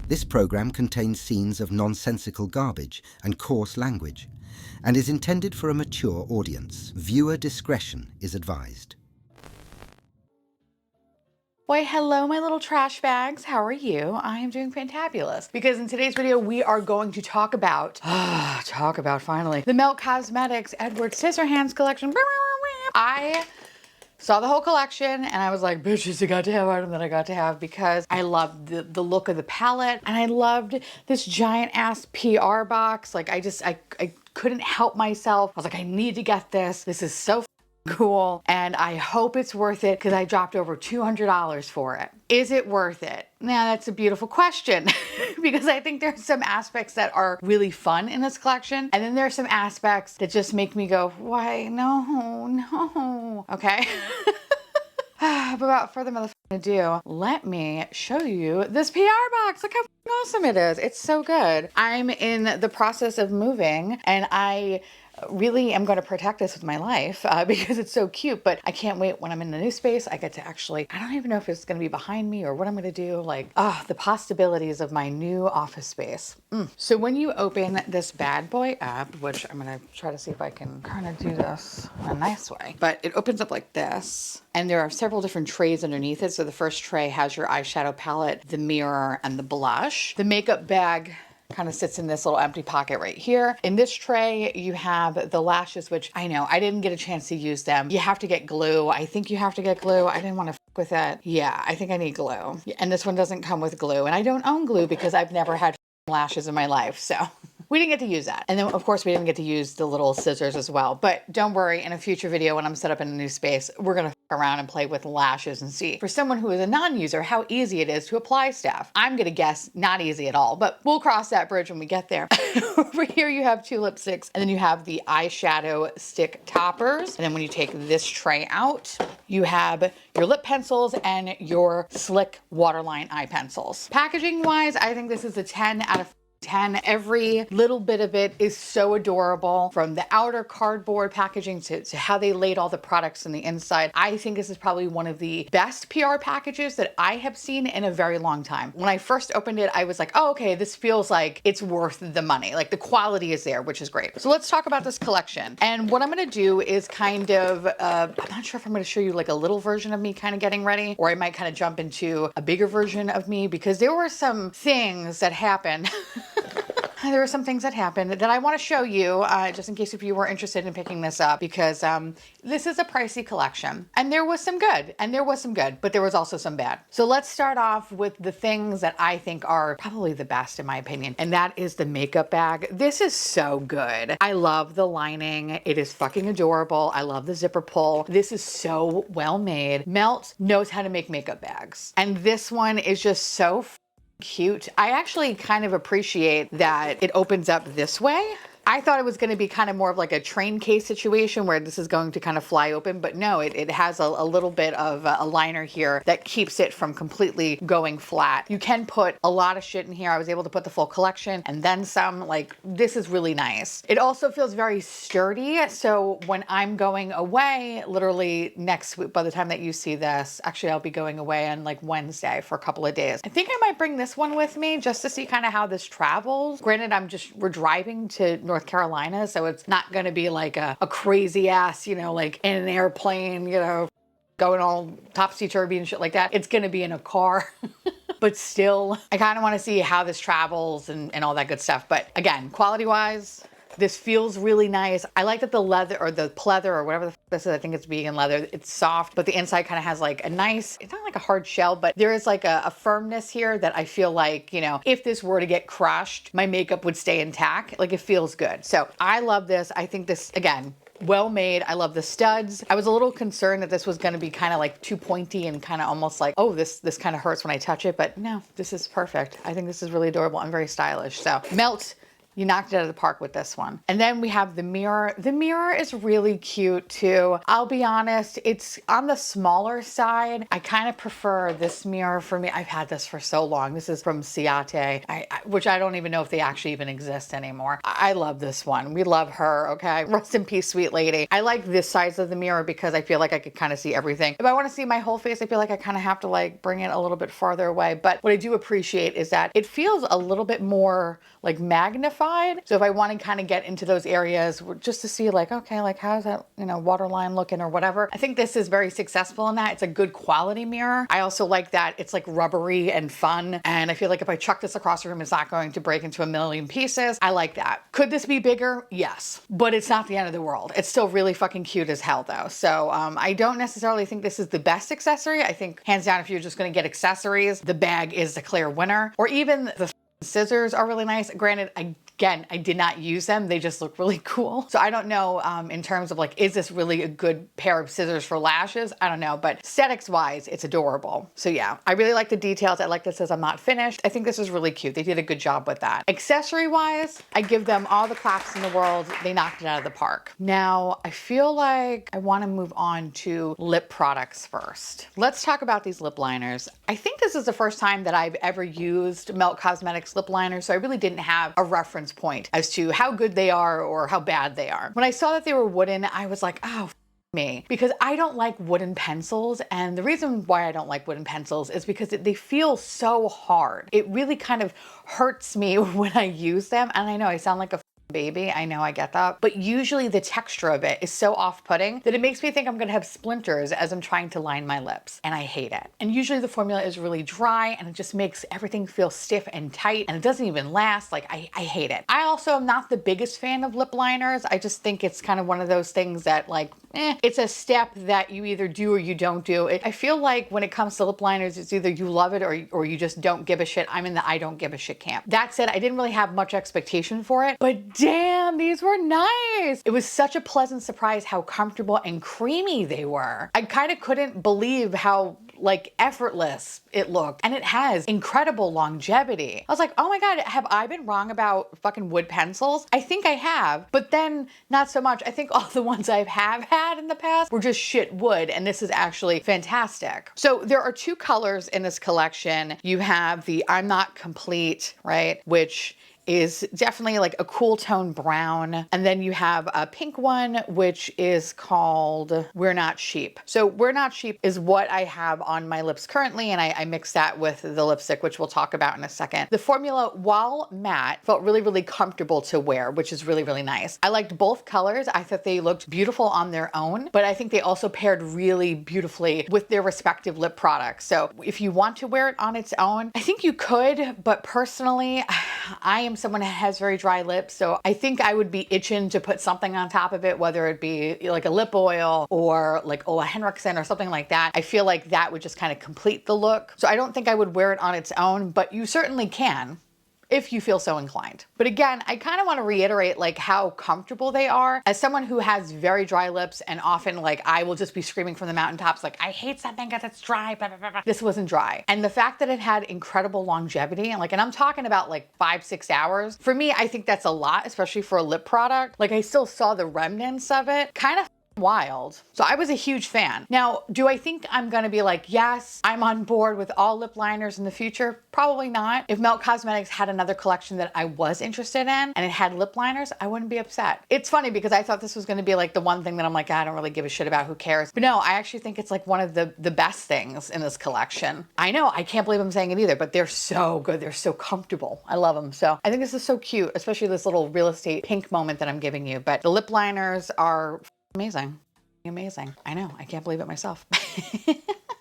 This program contains scenes of nonsensical garbage and coarse language, and is intended for a mature audience. Viewer discretion is advised. Why, hello, my little trash bags. How are you? I am doing fantabulous, because in today's video, we are going to talk about finally, the Melt Cosmetics Edward Scissorhands collection. I saw the whole collection and I was like, bitch, it's a got to have item that I got to have, because I loved the look of the palette and I loved this giant ass PR box. Like I couldn't help myself. I was like, I need to get this. This is so cool, and I hope it's worth it, because I dropped over $200 for it. Is it worth it? Now, that's a beautiful question because I think there's some aspects that are really fun in this collection, and then there's some aspects that just make me go, why? No. Okay. But without further ado, let me show you this PR box. Look how awesome it is. It's so good. I'm in the process of moving, and I really am going to protect this with my life because it's so cute, but I can't wait when I'm in the new space. I get to actually, I don't even know if it's going to be behind me or what I'm going to do. Like, the possibilities of my new office space. So when you open this bad boy up, which I'm going to try to see if I can kind of do this in a nice way, but it opens up like this, and there are several different trays underneath it. So the first tray has your eyeshadow palette, the mirror, and the blush. The makeup bag kind of sits in this little empty pocket right here. In this tray, you have the lashes, which I know I didn't get a chance to use them. You have to get glue. I think you have to get glue. I didn't want to with that. Yeah, I think I need glue. And this one doesn't come with glue. And I don't own glue because I've never had lashes in my life. So we didn't get to use that. And then of course we didn't get to use the little scissors as well. But don't worry, in a future video when I'm set up in a new space, we're gonna around and play with lashes and see, for someone who is a non-user, how easy it is to apply stuff. I'm gonna guess not easy at all, but we'll cross that bridge when we get there. Over here you have 2 lipsticks, and then you have the eyeshadow stick toppers. And then when you take this tray out, you have your lip pencils and your Slick waterline eye pencils. Packaging wise, I think this is a 10 out of 10. Every little bit of it is so adorable, from the outer cardboard packaging to how they laid all the products in the inside. I think this is probably one of the best PR packages that I have seen in a very long time. When I first opened it, I was like, oh, okay, this feels like it's worth the money. Like the quality is there, which is great. So let's talk about this collection. And what I'm gonna do is kind of, I'm not sure if I'm gonna show you like a little version of me kind of getting ready, or I might kind of jump into a bigger version of me, because there were some things that happened. There were some things that happened that I want to show you, just in case if you were interested in picking this up, because this is a pricey collection, and there was some good, but there was also some bad. So let's start off with the things that I think are probably the best in my opinion, and that is the makeup bag. This is so good. I love the lining. It is fucking adorable. I love the zipper pull. This is so well made. Melt knows how to make makeup bags, and this one is just so cute. I actually kind of appreciate that it opens up this way. I thought it was going to be kind of more of like a train case situation where this is going to kind of fly open, but no, it has a little bit of a liner here that keeps it from completely going flat. You can put a lot of shit in here. I was able to put the full collection and then some. Like, this is really nice. It also feels very sturdy. So when I'm going away, literally next week, by the time that you see this, actually I'll be going away on like Wednesday for a couple of days. I think I might bring this one with me just to see kind of how this travels. Granted, we're driving to North Carolina, so it's not going to be like a crazy ass, you know, like in an airplane, you know, going all topsy-turvy and shit like that. It's going to be in a car. But still, I kind of want to see how this travels and all that good stuff. But again, quality-wise, this feels really nice. I like that the leather, or the pleather, or whatever the f this is, I think it's vegan leather. It's soft, but the inside kind of has like a nice, it's not like a hard shell, but there is like a firmness here that I feel like, you know, if this were to get crushed, my makeup would stay intact. Like, it feels good. So I love this. I think this, again, well made. I love the studs. I was a little concerned that this was going to be kind of like too pointy and kind of almost like, oh, this kind of hurts when I touch it, but no, this is perfect. I think this is really adorable and very stylish. So Melt You knocked it out of the park with this one. And then we have the mirror. The mirror is really cute too. I'll be honest, it's on the smaller side. I kind of prefer this mirror for me. I've had this for so long. This is from Ciate, which I don't even know if they actually even exist anymore. I love this one. We love her, okay? Rest in peace, sweet lady. I like this size of the mirror because I feel like I could kind of see everything. If I want to see my whole face, I feel like I kind of have to like bring it a little bit farther away. But what I do appreciate is that it feels a little bit more like magnified. So if I want to kind of get into those areas just to see like, okay, like how's that, you know, waterline looking or whatever. I think this is very successful in that. It's a good quality mirror. I also like that it's like rubbery and fun. And I feel like if I chuck this across the room, it's not going to break into a million pieces. I like that. Could this be bigger? Yes, but it's not the end of the world. It's still really fucking cute as hell though. So I don't necessarily think this is the best accessory. I think hands down, if you're just going to get accessories, the bag is the clear winner, or even the scissors are really nice. Granted, again, I did not use them. They just look really cool. So I don't know in terms of like, is this really a good pair of scissors for lashes? I don't know, but aesthetics wise, it's adorable. So yeah, I really like the details. I like that it says I'm not finished. I think this is really cute. They did a good job with that. Accessory wise, I give them all the claps in the world. They knocked it out of the park. Now, I feel like I want to move on to lip products first. Let's talk about these lip liners. I think this is the first time that I've ever used Melt Cosmetics lip liners, so I really didn't have a reference point as to how good they are or how bad they are. When I saw that they were wooden, I was like, oh, me, because I don't like wooden pencils. And the reason why I don't like wooden pencils is because they feel so hard. It really kind of hurts me when I use them. And I know I sound like a baby. I know, I get that. But usually the texture of it is so off-putting that it makes me think I'm gonna have splinters as I'm trying to line my lips. And I hate it. And usually the formula is really dry and it just makes everything feel stiff and tight and it doesn't even last. Like I hate it. I also am not the biggest fan of lip liners. I just think it's kind of one of those things that like, it's a step that you either do or you don't do. I feel like when it comes to lip liners, it's either you love it or you just don't give a shit. I'm in the I don't give a shit camp. That said, I didn't really have much expectation for it, but damn, these were nice. It was such a pleasant surprise how comfortable and creamy they were. I kind of couldn't believe how like effortless it looked, and it has incredible longevity. I was like, oh my God, have I been wrong about fucking wood pencils? I think I have, but then not so much. I think all the ones I have had in the past were just shit wood, and this is actually fantastic. So there are two colors in this collection. You have the I'm Not Complete, right? Which is definitely like a cool tone brown. And then you have a pink one, which is called We're Not Sheep. So We're Not Sheep is what I have on my lips currently. And I mixed that with the lipstick, which we'll talk about in a second. The formula, while matte, felt really, really comfortable to wear, which is really, really nice. I liked both colors. I thought they looked beautiful on their own, but I think they also paired really beautifully with their respective lip products. So if you want to wear it on its own, I think you could, but personally, I am someone who has very dry lips, so I think I would be itching to put something on top of it, whether it be like a lip oil or like Ola Henriksen or something like that. I feel like that would just kind of complete the look. So I don't think I would wear it on its own, but you certainly can if you feel so inclined. But again, I kind of want to reiterate like how comfortable they are. As someone who has very dry lips and often like I will just be screaming from the mountaintops like I hate something because it's dry, blah, blah, blah, blah. This wasn't dry. And the fact that it had incredible longevity and I'm talking about like 5-6 hours. For me, I think that's a lot, especially for a lip product. Like I still saw the remnants of it. Kind of wild. So I was a huge fan. Now, do I think I'm gonna be like, yes, I'm on board with all lip liners in the future? Probably not. If Melt Cosmetics had another collection that I was interested in and it had lip liners, I wouldn't be upset. It's funny because I thought this was gonna be like the one thing that I'm like, I don't really give a shit about, who cares? But no, I actually think it's like one of the best things in this collection. I know, I can't believe I'm saying it either, but they're so good. They're so comfortable. I love them. So I think this is so cute, especially this little real estate pink moment that I'm giving you. But the lip liners are amazing. Amazing. I know. I can't believe it myself.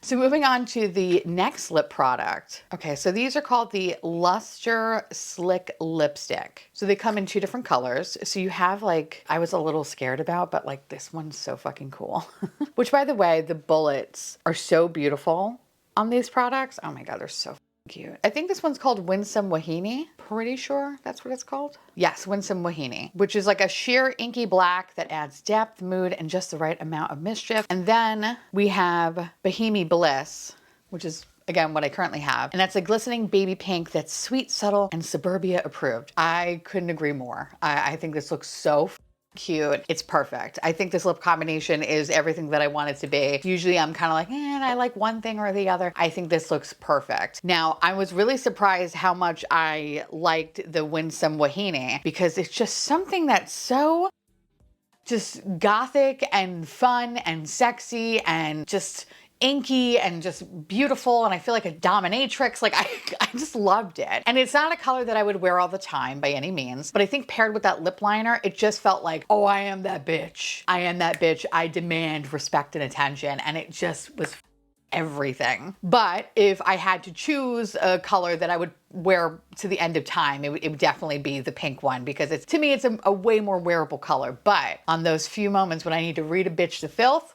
So moving on to the next lip product. Okay, so these are called the Lustre Slick lipstick. So they come in 2 different colors. So you have like, I was a little scared about, but like this one's so fucking cool. Which by the way, the bullets are so beautiful on these products. Oh my God, they're so cute. I think this one's called Winsome Wahine. Pretty sure that's what it's called. Yes, Winsome Wahine, which is like a sheer inky black that adds depth, mood, and just the right amount of mischief. And then we have Bohemian Bliss, which is again, what I currently have. And that's a glistening baby pink that's sweet, subtle, and suburbia approved. I couldn't agree more. I think this looks so cute. It's perfect. I think this lip combination is everything that I want it to be. Usually I'm kind of like, I like one thing or the other. I think this looks perfect. Now, I was really surprised how much I liked the Winsome Wahine because it's just something that's so just gothic and fun and sexy and just inky and just beautiful, and I feel like a dominatrix. Like I just loved it. And it's not a color that I would wear all the time by any means, but I think paired with that lip liner, it just felt like, oh, I am that bitch. I am that bitch. I demand respect and attention. And it just was everything. But if I had to choose a color that I would wear to the end of time, it would definitely be the pink one, because it's, to me, it's a way more wearable color. But on those few moments when I need to read a bitch to filth,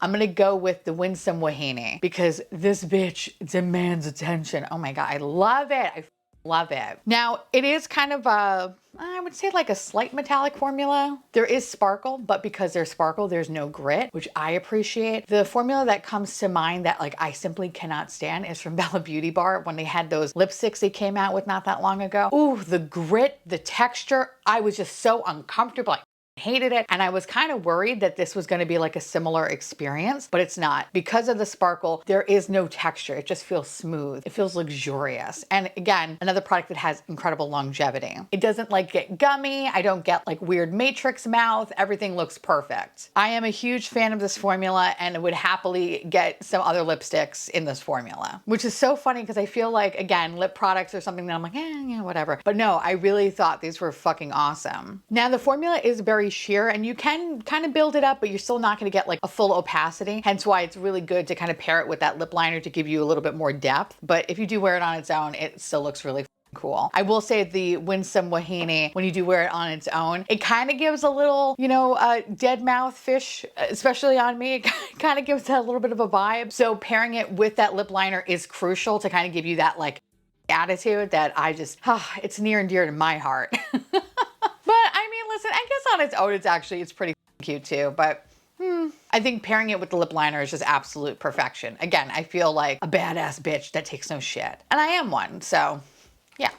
I'm gonna go with the Winsome Wahine because this bitch demands attention. Oh my God, I love it. I love it. Now, it is kind of a, I would say like a slight metallic formula. There is sparkle, but because there's sparkle, there's no grit, which I appreciate. The formula that comes to mind that like I simply cannot stand is from Bella Beauty Bar when they had those lipsticks they came out with not that long ago. Ooh, the grit, the texture, I was just so uncomfortable. I hated it. And I was kind of worried that this was going to be like a similar experience, but it's not. Because of the sparkle, there is no texture. It just feels smooth. It feels luxurious. And again, another product that has incredible longevity. It doesn't like get gummy. I don't get like weird matrix mouth. Everything looks perfect. I am a huge fan of this formula and would happily get some other lipsticks in this formula, which is so funny because I feel like, again, lip products are something that I'm like, yeah, whatever. But no, I really thought these were fucking awesome. Now the formula is very sheer and you can kind of build it up, but you're still not going to get like a full opacity. Hence why it's really good to kind of pair it with that lip liner to give you a little bit more depth. But if you do wear it on its own, it still looks really cool. I will say the Winsome Wahine, when you do wear it on its own, it kind of gives a little, you know, dead mouth fish, especially on me. It kind of gives that a little bit of a vibe. So pairing it with that lip liner is crucial to kind of give you that like attitude that I just, it's near and dear to my heart. But I mean, listen, I guess on its own, it's pretty cute too, but I think pairing it with the lip liner is just absolute perfection. Again, I feel like a badass bitch that takes no shit. And I am one, so yeah.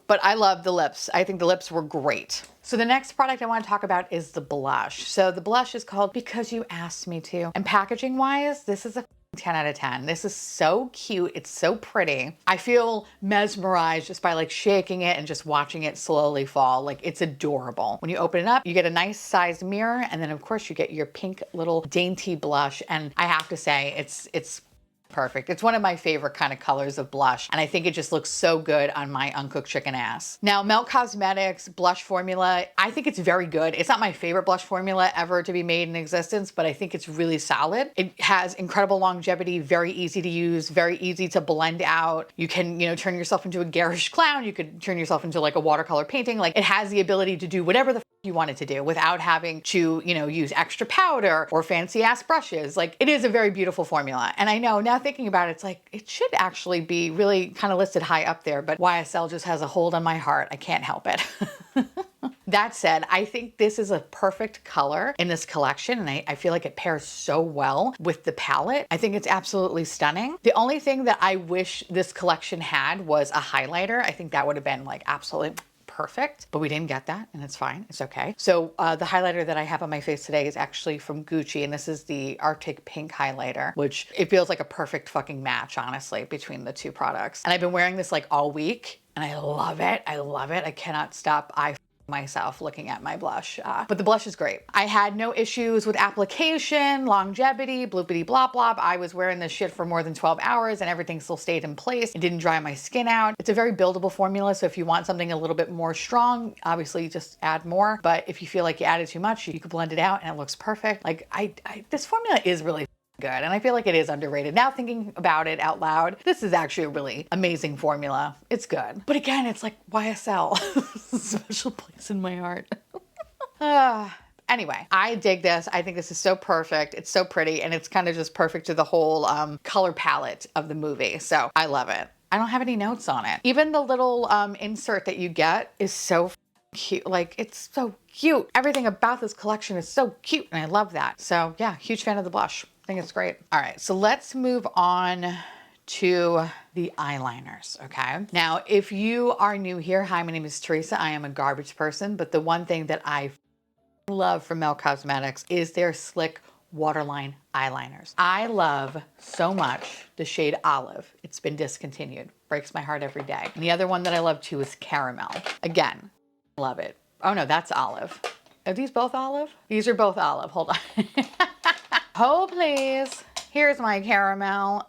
But I love the lips. I think the lips were great. So the next product I want to talk about is the blush. So the blush is called Because You Asked Me To. And packaging wise, this is a 10 out of 10. This is so cute. It's so pretty. I feel mesmerized just by like shaking it and just watching it slowly fall. Like it's adorable. When you open it up, you get a nice sized mirror. And then of course you get your pink little dainty blush. And I have to say it's perfect. It's one of my favorite kind of colors of blush. And I think it just looks so good on my uncooked chicken ass. Now, Melt Cosmetics blush formula, I think it's very good. It's not my favorite blush formula ever to be made in existence, but I think it's really solid. It has incredible longevity, very easy to use, very easy to blend out. You can, you know, turn yourself into a garish clown. You could turn yourself into like a watercolor painting. Like it has the ability to do whatever the you want it to do without having to, you know, use extra powder or fancy ass brushes. Like it is a very beautiful formula. And I know now thinking about it, it's like, it should actually be really kind of listed high up there, but YSL just has a hold on my heart. I can't help it. That said, I think this is a perfect color in this collection, and I feel like it pairs so well with the palette. I think it's absolutely stunning. The only thing that I wish this collection had was a highlighter. I think that would have been like absolutely perfect, but we didn't get that, and it's fine. It's okay. So the highlighter that I have on my face today is actually from Gucci, and this is the Arctic Pink highlighter, which it feels like a perfect fucking match, honestly, between the two products. And I've been wearing this like all week, and I love it. I love it. I cannot stop myself looking at my blush, but the blush is great. I had no issues with application, longevity, bloopity blop blop. I was wearing this shit for more than 12 hours and everything still stayed in place. It didn't dry my skin out. It's a very buildable formula, so if you want something a little bit more strong, obviously just add more, but if you feel like you added too much, you could blend it out and it looks perfect. Like this formula is really good, and I feel like it is underrated. Now thinking about it out loud, this is actually a really amazing formula. It's good. But again, it's like YSL. Special place in my heart. Anyway, I dig this. I think this is so perfect. It's so pretty, and it's kind of just perfect to the whole color palette of the movie. So I love it. I don't have any notes on it. Even the little insert that you get is so cute. Like it's so cute. Everything about this collection is so cute, and I love that. So yeah, huge fan of the blush. I think it's great. All right, so let's move on to the eyeliners, okay? Now, if you are new here, hi, my name is Teresa. I am a garbage person, but the one thing that I love from Melt Cosmetics is their Slick waterline eyeliners. I love so much the shade Olive. It's been discontinued. Breaks my heart every day. And the other one that I love too is Caramel. Again, love it. Oh no, that's Olive. Are these both Olive? These are both Olive. Hold on. Oh, please. Here's my Caramel.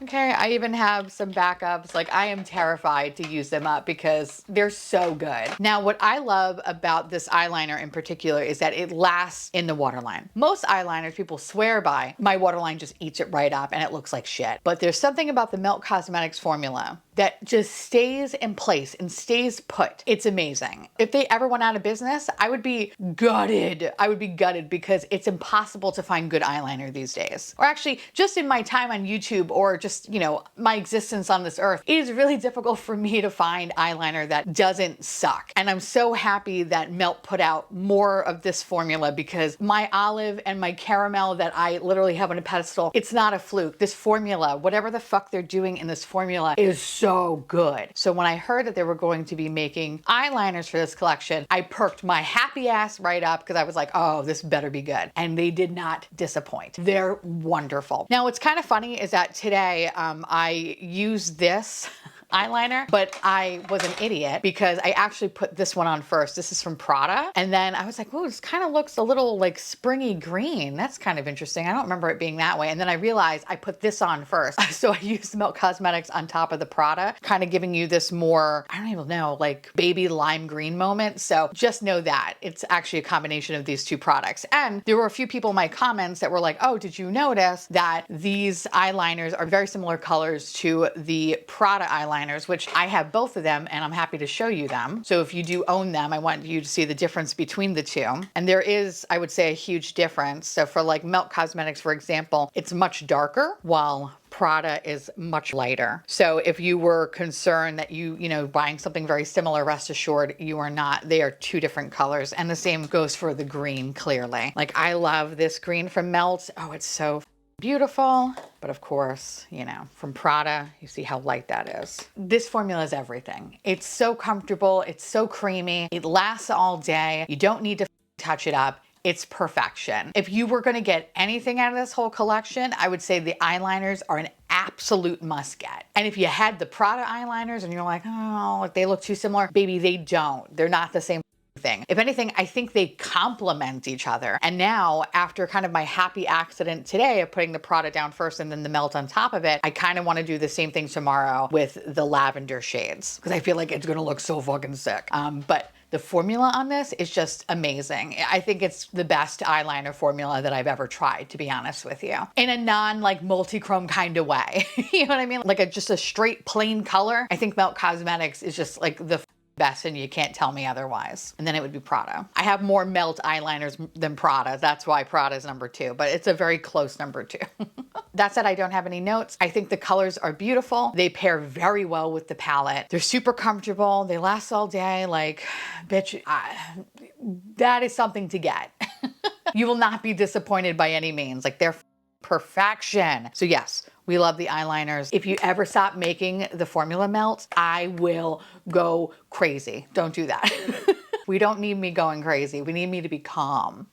Okay, I even have some backups. Like, I am terrified to use them up because they're so good. Now, what I love about this eyeliner in particular is that it lasts in the waterline. Most eyeliners people swear by, my waterline just eats it right up and it looks like shit. But there's something about the Melt Cosmetics formula that just stays in place and stays put. It's amazing. If they ever went out of business, I would be gutted. I would be gutted because it's impossible to find good eyeliner these days. Or actually, just in my time on YouTube or just, you know, my existence on this earth, it is really difficult for me to find eyeliner that doesn't suck. And I'm so happy that Melt put out more of this formula because my Olive and my Caramel that I literally have on a pedestal, it's not a fluke. This formula, whatever the fuck they're doing in this formula is so good. So when I heard that they were going to be making eyeliners for this collection, I perked my happy ass right up because I was like, oh, this better be good. And they did not disappoint. They're wonderful. Now, what's kind of funny is that today I used this eyeliner, but I was an idiot because I actually put this one on first. This is from Prada. And then I was like, oh, this kind of looks a little like springy green. That's kind of interesting. I don't remember it being that way. And then I realized I put this on first. So I used Melt Cosmetics on top of the Prada, kind of giving you this more, I don't even know, like baby lime green moment. So just know that it's actually a combination of these two products. And there were a few people in my comments that were like, oh, did you notice that these eyeliners are very similar colors to the Prada eyeliners, which I have both of them and I'm happy to show you them. So if you do own them, I want you to see the difference between the two. And there is, I would say, a huge difference. So for like Melt Cosmetics, for example, it's much darker while Prada is much lighter. So if you were concerned that you know, buying something very similar, rest assured you are not. They are two different colors. And the same goes for the green, clearly. Like, I love this green from Melt. Oh, it's so beautiful. But of course, you know, from Prada, you see how light that is. This formula is everything. It's so comfortable. It's so creamy. It lasts all day. You don't need to touch it up. It's perfection. If you were going to get anything out of this whole collection, I would say the eyeliners are an absolute must get. And if you had the Prada eyeliners and you're like, oh, they look too similar, baby, they don't. They're not the same thing. If anything, I think they complement each other. And now, after kind of my happy accident today of putting the Prada down first and then the Melt on top of it, I kind of want to do the same thing tomorrow with the lavender shades because I feel like it's going to look so fucking sick. But the formula on this is just amazing. I think it's the best eyeliner formula that I've ever tried, to be honest with you. In a non like multi-chrome kind of way. You know what I mean? Like just a straight plain color. I think Melt Cosmetics is just like the best and you can't tell me otherwise. And then it would be Prada. I have more Melt eyeliners than Prada. That's why Prada is number 2, but it's a very close number 2. That said, I don't have any notes. I think the colors are beautiful. They pair very well with the palette. They're super comfortable. They last all day. Like, bitch, that is something to get. You will not be disappointed by any means. Like, they're perfection. So yes, we love the eyeliners. If you ever stop making the formula Melt, I will go crazy. Don't do that. We don't need me going crazy. We need me to be calm.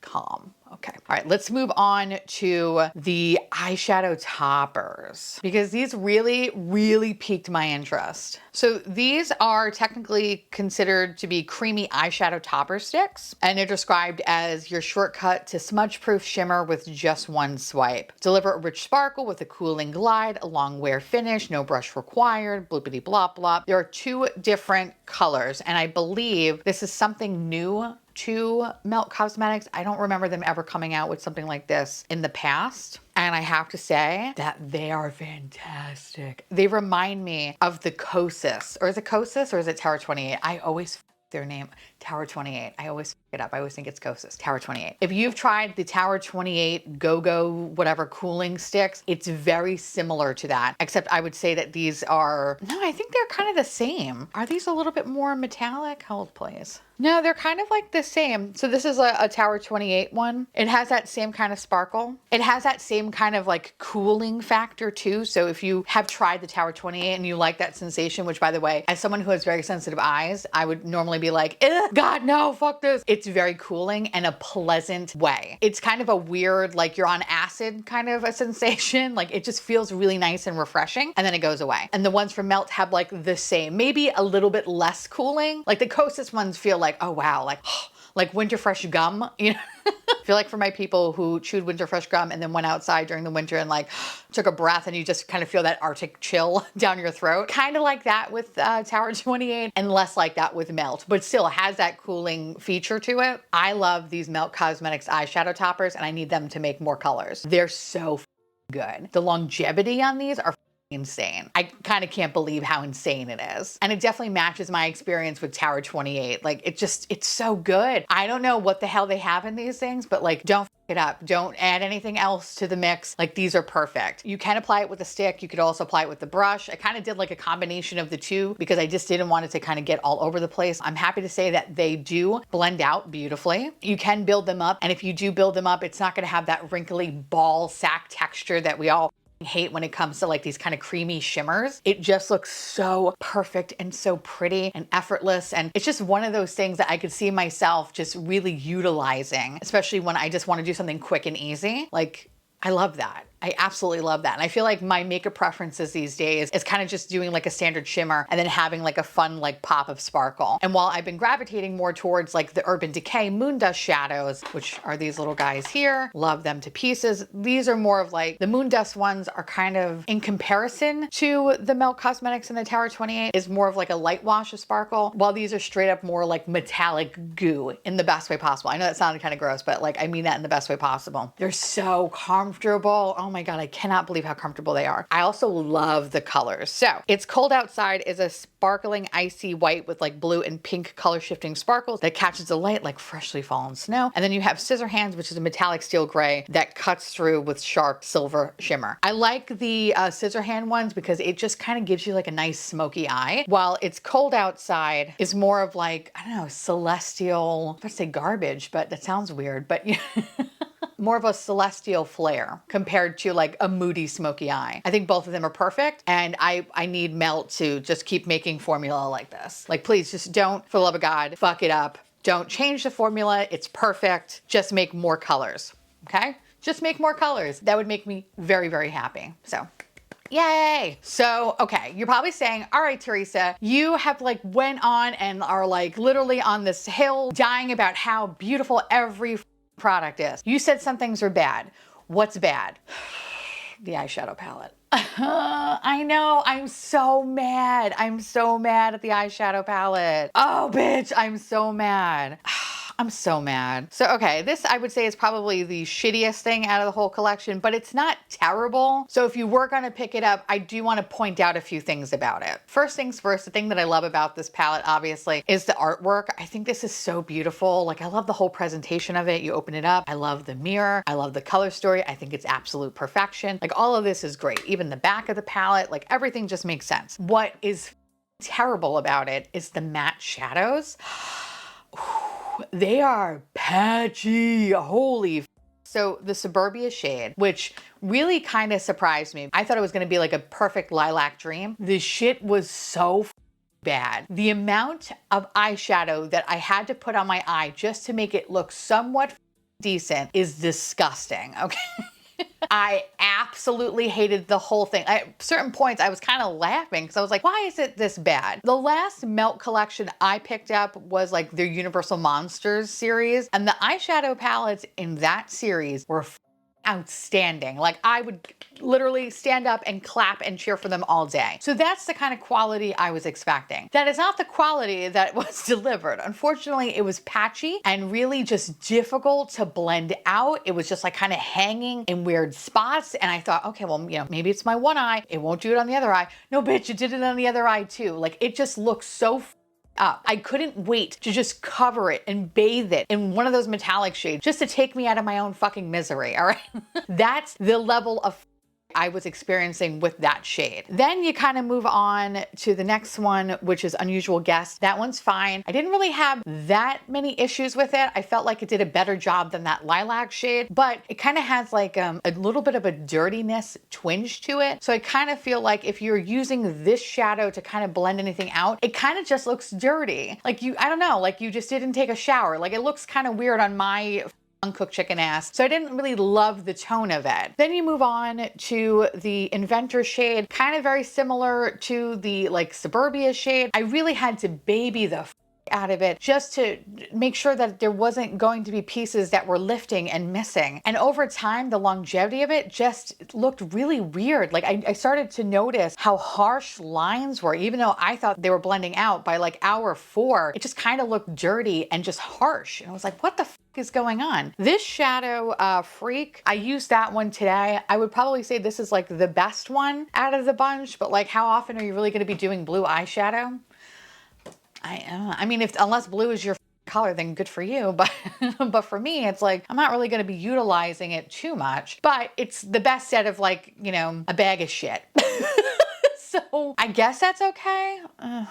Calm. Okay. All right, let's move on to the eyeshadow toppers because these really, really piqued my interest. So these are technically considered to be creamy eyeshadow topper sticks, and they're described as your shortcut to smudge-proof shimmer with just one swipe. Deliver a rich sparkle with a cooling glide, a long wear finish, no brush required, bloopity blop blop. There are 2 different colors, and I believe this is something new to Melt Cosmetics. I don't remember them ever coming out with something like this in the past. And I have to say that they are fantastic. They remind me of the Kosas, or is it Kosas or is it Tower 28? I always their name, Tower 28. I always it up. I always think it's Kosas. Tower 28. If you've tried the Tower 28 Go-Go whatever cooling sticks, it's very similar to that, except I would say that these are, no, I think they're kind of the same. Are these a little bit more metallic? Hold please. No, they're kind of like the same. So this is a Tower 28 one. It has that same kind of sparkle. It has that same kind of like cooling factor too. So if you have tried the Tower 28 and you like that sensation, which by the way, as someone who has very sensitive eyes, I would normally be like, God, no, fuck this. It's very cooling and a pleasant way. It's kind of a weird, like you're on acid kind of a sensation. Like it just feels really nice and refreshing and then it goes away. And the ones from Melt have like the same, maybe a little bit less cooling. Like the Kosas ones feel like, oh wow, like winter fresh gum, you know? I feel like for my people who chewed winter fresh gum and then went outside during the winter and like took a breath and you just kind of feel that Arctic chill down your throat. Kind of like that with Tower 28 and less like that with Melt, but still has that cooling feature to it. I love these Melt Cosmetics eyeshadow toppers and I need them to make more colors. They're so good. The longevity on these are insane. I kind of can't believe how insane it is. And it definitely matches my experience with Tower 28. Like it's so good. I don't know what the hell they have in these things, but like don't f it up. Don't add anything else to the mix. Like these are perfect. You can apply it with a stick. You could also apply it with the brush. I kind of did like a combination of the two because I just didn't want it to kind of get all over the place. I'm happy to say that they do blend out beautifully. You can build them up. And if you do build them up, it's not going to have that wrinkly ball sack texture that we all hate when it comes to like these kind of creamy shimmers. It just looks so perfect and so pretty and effortless. And it's just one of those things that I could see myself just really utilizing, especially when I just want to do something quick and easy. Like, I love that. I absolutely love that. And I feel like my makeup preferences these days is kind of just doing like a standard shimmer and then having like a fun like pop of sparkle. And while I've been gravitating more towards like the Urban Decay Moon Dust shadows, which are these little guys here, love them to pieces. These are more of like, the Moon Dust ones are kind of in comparison to the Melt Cosmetics and the Tower 28 is more of like a light wash of sparkle, while these are straight up more like metallic goo in the best way possible. I know that sounded kind of gross, but like I mean that in the best way possible. They're so comfortable. Oh my God, I cannot believe how comfortable they are. I also love the colors. So It's Cold Outside is a sparkling icy white with like blue and pink color shifting sparkles that catches the light like freshly fallen snow. And then you have Scissorhands, which is a metallic steel gray that cuts through with sharp silver shimmer. I like the Scissorhand ones because it just kind of gives you like a nice smoky eye, while It's Cold Outside is more of like, I don't know, celestial, I was about to say garbage, but that sounds weird, but more of a celestial flare compared to like a moody smoky eye. I think both of them are perfect, and I need Melt to just keep making formula like this. Like please just don't, for the love of God, fuck it up. Don't change the formula. It's perfect. Just make more colors, okay? Just make more colors. That would make me very, very happy. So yay. So, okay, you're probably saying, all right, Theresa, you have like went on and are like literally on this hill dying about how beautiful every product is. You said some things are bad. What's bad? The eyeshadow palette. I know, I'm so mad. I'm so mad at the eyeshadow palette. Oh, bitch, I'm so mad. I'm so mad. So, okay, this I would say is probably the shittiest thing out of the whole collection, but it's not terrible. So if you were gonna pick it up, I do wanna point out a few things about it. First things first, the thing that I love about this palette, obviously, is the artwork. I think this is so beautiful. Like, I love the whole presentation of it. You open it up. I love the mirror. I love the color story. I think it's absolute perfection. Like, all of this is great. Even the back of the palette, like everything just makes sense. What is terrible about it is the matte shadows. They are patchy, holy. So the Suburbia shade, which really kind of surprised me. I thought it was gonna be like a perfect lilac dream. The shit was so bad. The amount of eyeshadow that I had to put on my eye just to make it look somewhat decent is disgusting, okay? I absolutely hated the whole thing. At certain points, I was kind of laughing because I was like, why is it this bad? The last Melt collection I picked up was like their Universal Monsters series, and the eyeshadow palettes in that series were outstanding. Like, I would literally stand up and clap and cheer for them all day. So that's the kind of quality I was expecting. That is not the quality that was delivered. Unfortunately, it was patchy and really just difficult to blend out. It was just like kind of hanging in weird spots. And I thought, okay, well, you know, maybe it's my one eye. It won't do it on the other eye. No, bitch, it did it on the other eye too. Like, it just looks so up. I couldn't wait to just cover it and bathe it in one of those metallic shades just to take me out of my own fucking misery, all right? That's the level of I was experiencing with that shade. Then you kind of move on to the next one, which is Unusual Guest. That one's fine. I didn't really have that many issues with it. I felt like it did a better job than that lilac shade, but it kind of has like a little bit of a dirtiness twinge to it. So I kind of feel like if you're using this shadow to kind of blend anything out, it kind of just looks dirty. Like I don't know, like you just didn't take a shower. Like it looks kind of weird on my uncooked chicken ass. So I didn't really love the tone of it. Then you move on to the Inventor shade, kind of very similar to the like Suburbia shade. I really had to baby the out of it just to make sure that there wasn't going to be pieces that were lifting and missing. And over time, the longevity of it just looked really weird. Like I started to notice how harsh lines were, even though I thought they were blending out by like hour 4, it just kind of looked dirty and just harsh. And I was like, what the is going on? This shadow Freak, I used that one today. I would probably say this is like the best one out of the bunch, but like how often are you really going to be doing blue eyeshadow? I mean, unless blue is your color, then good for you. But for me, it's like, I'm not really going to be utilizing it too much, but it's the best set of like, you know, a bag of shit. So I guess that's okay.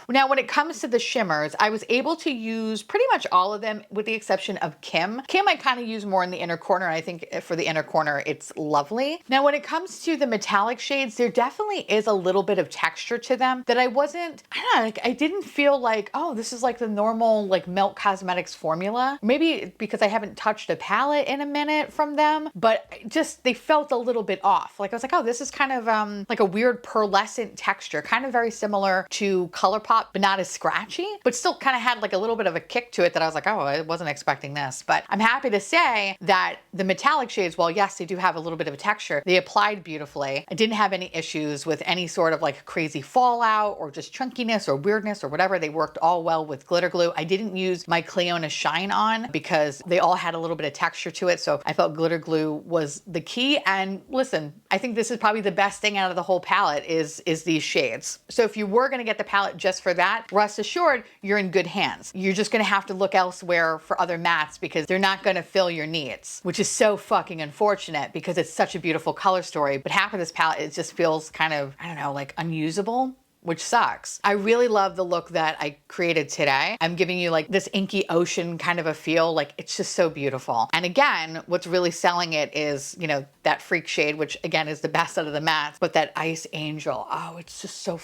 Now, when it comes to the shimmers, I was able to use pretty much all of them with the exception of Kim. Kim, I kind of use more in the inner corner. I think for the inner corner, it's lovely. Now, when it comes to the metallic shades, there definitely is a little bit of texture to them that I don't know, like I didn't feel like, oh, this is like the normal like Melt Cosmetics formula. Maybe because I haven't touched a palette in a minute from them, but just they felt a little bit off. Like I was like, oh, this is kind of like a weird pearlescent texture, kind of very similar to ColourPop, but not as scratchy, but still kind of had like a little bit of a kick to it that I was like, oh, I wasn't expecting this. But I'm happy to say that the metallic shades, while yes, they do have a little bit of a texture, they applied beautifully. I didn't have any issues with any sort of like crazy fallout or just chunkiness or weirdness or whatever. They worked all well with glitter glue. I didn't use my Cleona Shine On because they all had a little bit of texture to it. So I felt glitter glue was the key. And listen, I think this is probably the best thing out of the whole palette is these shades. So if you were going to get the palette just for that, rest assured you're in good hands. You're just going to have to look elsewhere for other mattes because they're not going to fill your needs, which is so fucking unfortunate because it's such a beautiful color story. But half of this palette, it just feels kind of, I don't know, like unusable, which sucks. I really love the look that I created today. I'm giving you like this inky ocean kind of a feel. Like it's just so beautiful. And again, what's really selling it is, you know, that Freak shade, which again is the best out of the mattes, but that Ice Angel, oh, it's just so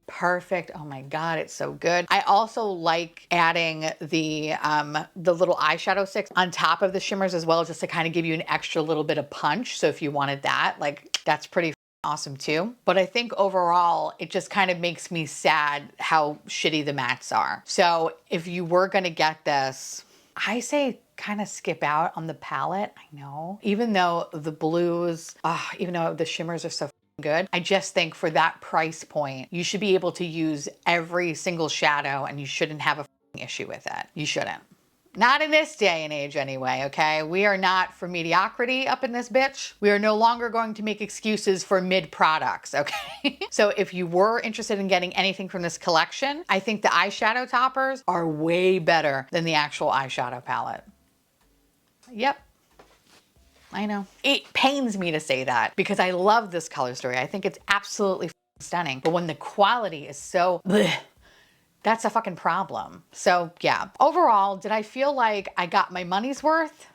perfect. Oh my God, it's so good. I also like adding the little eyeshadow sticks on top of the shimmers as well, just to kind of give you an extra little bit of punch. So if you wanted that, like that's pretty awesome too. But I think overall, it just kind of makes me sad how shitty the mattes are. So if you were going to get this, I say kind of skip out on the palette. I know, even though the blues, even though the shimmers are so good, I just think for that price point, you should be able to use every single shadow and you shouldn't have a issue with it. You shouldn't. Not in this day and age anyway, okay? We are not for mediocrity up in this bitch. We are no longer going to make excuses for mid products, okay? So if you were interested in getting anything from this collection, I think the eyeshadow toppers are way better than the actual eyeshadow palette. Yep. I know. It pains me to say that because I love this color story. I think it's absolutely stunning. But when the quality is so bleh, that's a fucking problem. So yeah, overall, did I feel like I got my money's worth?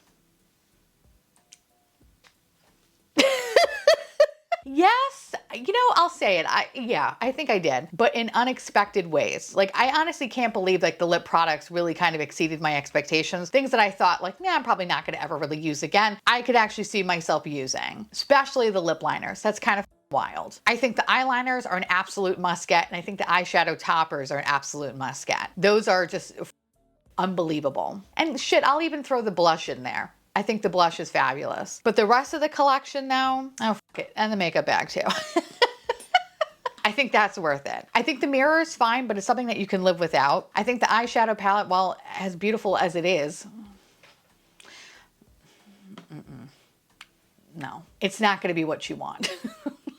Yes, you know, I'll say it. Yeah, I think I did, but in unexpected ways. Like, I honestly can't believe like the lip products really kind of exceeded my expectations. Things that I thought like, I'm probably not going to ever really use again. I could actually see myself using, especially the lip liners. That's kind of wild. I think the eyeliners are an absolute must get, and I think the eyeshadow toppers are an absolute must get. Those are just unbelievable. And shit, I'll even throw the blush in there. I think the blush is fabulous. But the rest of the collection though, oh, fuck it. And the makeup bag too. I think that's worth it. I think the mirror is fine, but it's something that you can live without. I think the eyeshadow palette, while as beautiful as it is, no, it's not gonna be what you want.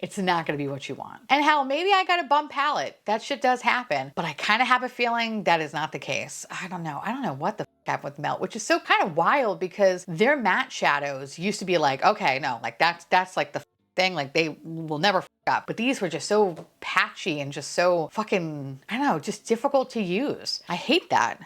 it's not gonna be what you want. And hell, maybe I got a bum palette. That shit does happen, but I kind of have a feeling that is not the case. I don't know what the happened with Melt, which is so kind of wild because their matte shadows used to be like, okay, no, like that's like the thing, like they will never up. But these were just so patchy and just so fucking, I don't know, just difficult to use. I hate that.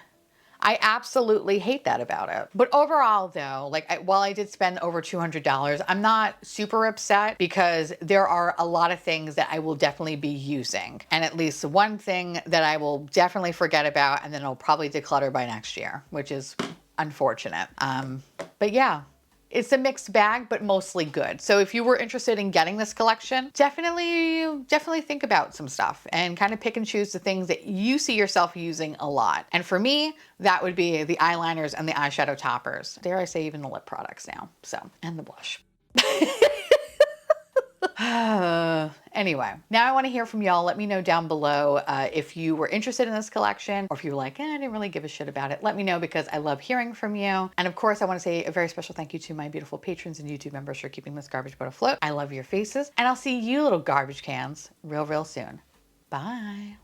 I absolutely hate that about it. But overall though, like while I did spend over $200, I'm not super upset because there are a lot of things that I will definitely be using. And at least one thing that I will definitely forget about and then I'll probably declutter by next year, which is unfortunate. But yeah. It's a mixed bag, but mostly good. So if you were interested in getting this collection, definitely think about some stuff and kind of pick and choose the things that you see yourself using a lot. And for me, that would be the eyeliners and the eyeshadow toppers. Dare I say even the lip products now. So, and the blush. Anyway, now I want to hear from y'all. Let me know down below if you were interested in this collection or if you were like, I didn't really give a shit about it. Let me know because I love hearing from you. And of course, I want to say a very special thank you to my beautiful patrons and YouTube members for keeping this garbage boat afloat. I love your faces and I'll see you little garbage cans real soon. Bye.